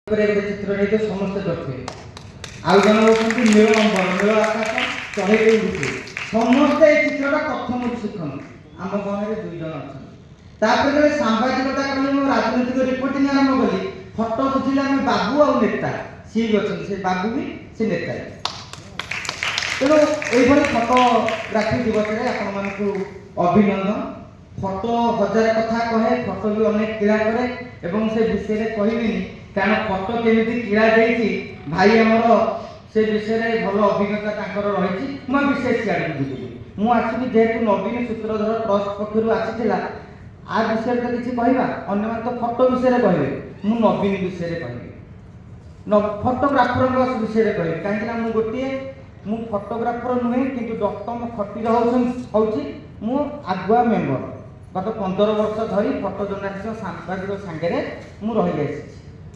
चित्र नहीं तो समस्त करते आउ जन होती नील अंबर नील आकाश चढ़े उड़ुचे समस्ते चित्रटा प्रथम शिखन आम गाँव में 2 जन अच्छा सांबादिकता कली राजनीतिक रिपोर्टिंग आरंभ कली फटो बुझे आम बाबू आ नेता सी भी अच्छा से बाबू भी से नेता तेणु ये फटोग्राफी दिवस में आपण अभिनंदन फटो हजार कथा कहे फटो भी अनेक क्रीड़ा करे एवं से विषय में कहबिनी कारण फटो केमी क्रीड़ा देती भाई आमर से विषय में भल अभिज्ञता रही मैं विशेष सियाड़ बुझी मुझे जेहेतु नवीन सूत्रधर ट्रस्ट पक्ष आसीला आ विषय तो किसी कहवा अन्य तो फटो विषय कहे मु नवीन विषय कह फटोग्राफर विषय कह कहीं गोटे मु फटोग्राफर नुहे कि डॉक्टर खटीर हूँ आगुआ मेम्बर गत 15 वर्ष धरी फटो जर्नालीस्ट सांबादिक सांगे रही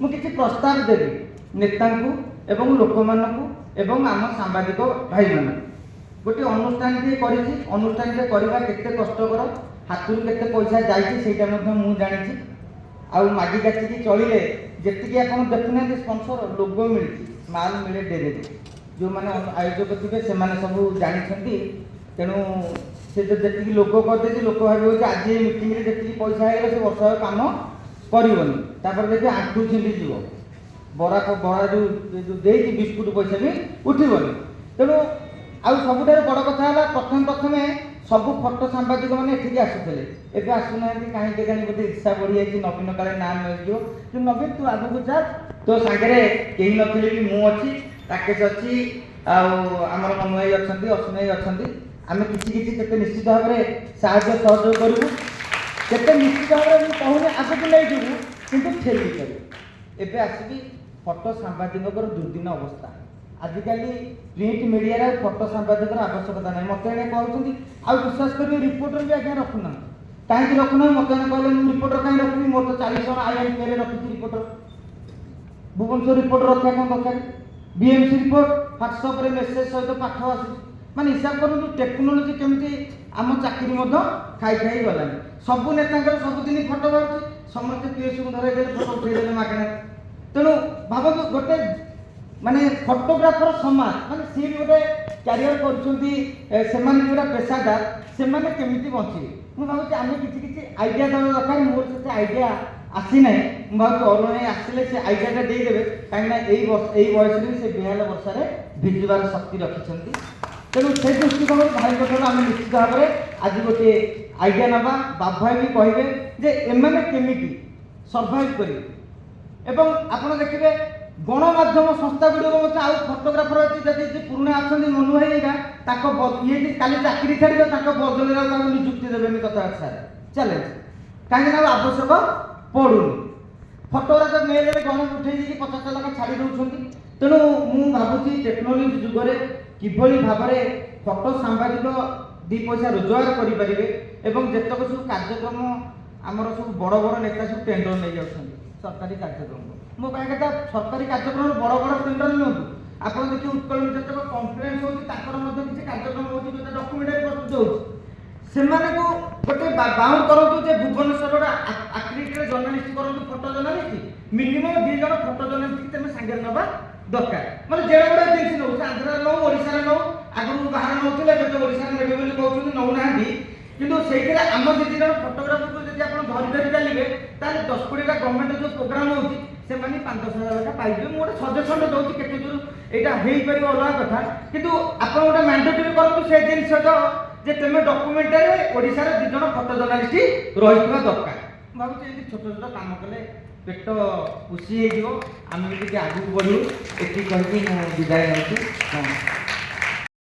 मुझे प्रस्ताव देवी नेता एवं लोक एवं आम सांबादिक भाई मान गोटे अनुष्ठान अनुष्ठान करवा केते कष्टकर हाथ केते पैसा जाइए जानी आउ मागी काचिकी चलिए जी आप देखुना स्पॉन्सर लोगो मिली माल मिले डेरे जो मैंने आयोजक थे से सब जानते तेणु से जी लोक करदे लोक भाव आज मीटिंग में जी पैसा है से वर्ष कम करनी देखिए आंठू छिंडी जीव बरा बरा जो बिस्कुट पैसा भी उठबनी तेणु आउ सब बड़ कथा है प्रथम सब फटो सांबादिक मैंने ये आसुले एवं आसुना कहीं कहीं बोलते इच्छा बढ़ी जाए नवीन काले ना मिल कि नवीन तू आगू जा तो सागरे कहीं नी कि मुझी राकेश अच्छी आमर मनु भाई अच्छा अश्विन भाई अच्छा आम कि निश्चित भाव में साहय सहयोग करूँ केते निश्चित भाव में कहूनी आगे नहीं जीवु कि ठेली करूँ एवं आसिक फटो सांबादिक दुर्दिन अवस्था आजिकल प्रिंट मीडिया फटो सांबादिक आवश्यकता ना मत कहते आउ विश्वास करेंगे रिपोर्टर भी आज्ञा रखुना कहीं रखुना मत कहले रिपोर्टर कहीं रखी मोर तो 40 जन आईएमपी रखी रिपोर्टर भुवनेश्वर रिपोर्टर रखा कौन दरकार बीएमसी रिपोर्ट व्हाट्सअप रे मेसेज सहित पाठ आस माने हिसाब करूँ टेक्नोलोजी केमती आम चाकरी खाई खाई गलानी सबू नेता सबुदिन फटो बाहर समस्त पीएस को धरई फटो उठेदेले मागणा तेणु भाव गोटे माने फटोग्राफर समाज माने सी गोटे क्यारियर कर पेशादार से केमी बचे मुझे भावी आम कि आइडिया देवा दरकार मोर से आइडिया आसी ना मुझे अरुण आसिले से आइडिया देदेवे कहीं बयस में से बेहाल वर्षा भिजबार शक्ति रखिंट तेणु से दृष्टिकोण भाई आम निश्चित भाव में आज गोटे आइडिया नवा बाबू भाई भी कहे जे एम केमी सर्वाइव कर आपड़ देखिए गणमाध्यम संस्था गुड़िक आउ फटोग्राफर अच्छी पुराणा अच्छा मनु भाई ये काली चाकरी छाड़े बदल निजुक्ति देवे कथा सार चैलेंज कहीं आवश्यक पड़ूनी फटोग्राफ मेल गण उठे 50 लाख छाड़ी दौरान तेणु मुझे भावुँ टेक्नोलोजी जुगरे किभली भाव में फटो सांबादिक 2 पैसा रोजगार करेंगे एवं जितक सब कार्यक्रम आमर सब बड़ बड़ नेता सब टेंडर नहीं जाऊँ सरकारी कार्यक्रम मो कह कथा सरकारी कार्यक्रम बड़ बड़ टेंडर नियंतु आप देखिए उत्कल जितक कन्फरेन्स होती किसी कार्यक्रम होती डॉक्यूमेंटारी प्रस्तुत हो गोटे बाउंड करूँ जे भुवनेश्वर आक्रिडेटेड जर्नालीस्ट करूँ फटो जर्नालीस्ट मिनिमम 2 जन फटो जर्नालीस्ट तुम सांगे नवा दरकार मतलब जेड़ा बड़ा जिन नौ आंध्र नौ ओडिशा नौ आगु बाहर नौले ओडिशा ने कहते नौना किंतु से आम 2 जन फटोग्राफर को जब आप धरी धरी चलिए 10 कोटी गवर्नमेंट जो प्रोग्राम होती से 5,000 टका पाइबे मुझे सजेसन दूसरी केते दूर यहाँ हो पार अलग कथा किंतु आप गोटे मैंडेटरी करूँ से जिन जे तुम डॉक्यूमेंटारी ओडिशा 2 जन फटो जर्नालीस्ट रही दरकार भावी छोट छोट काम कले पेट पुषि आम भी आगू बढ़ू ये कहीं विदाय नहीं।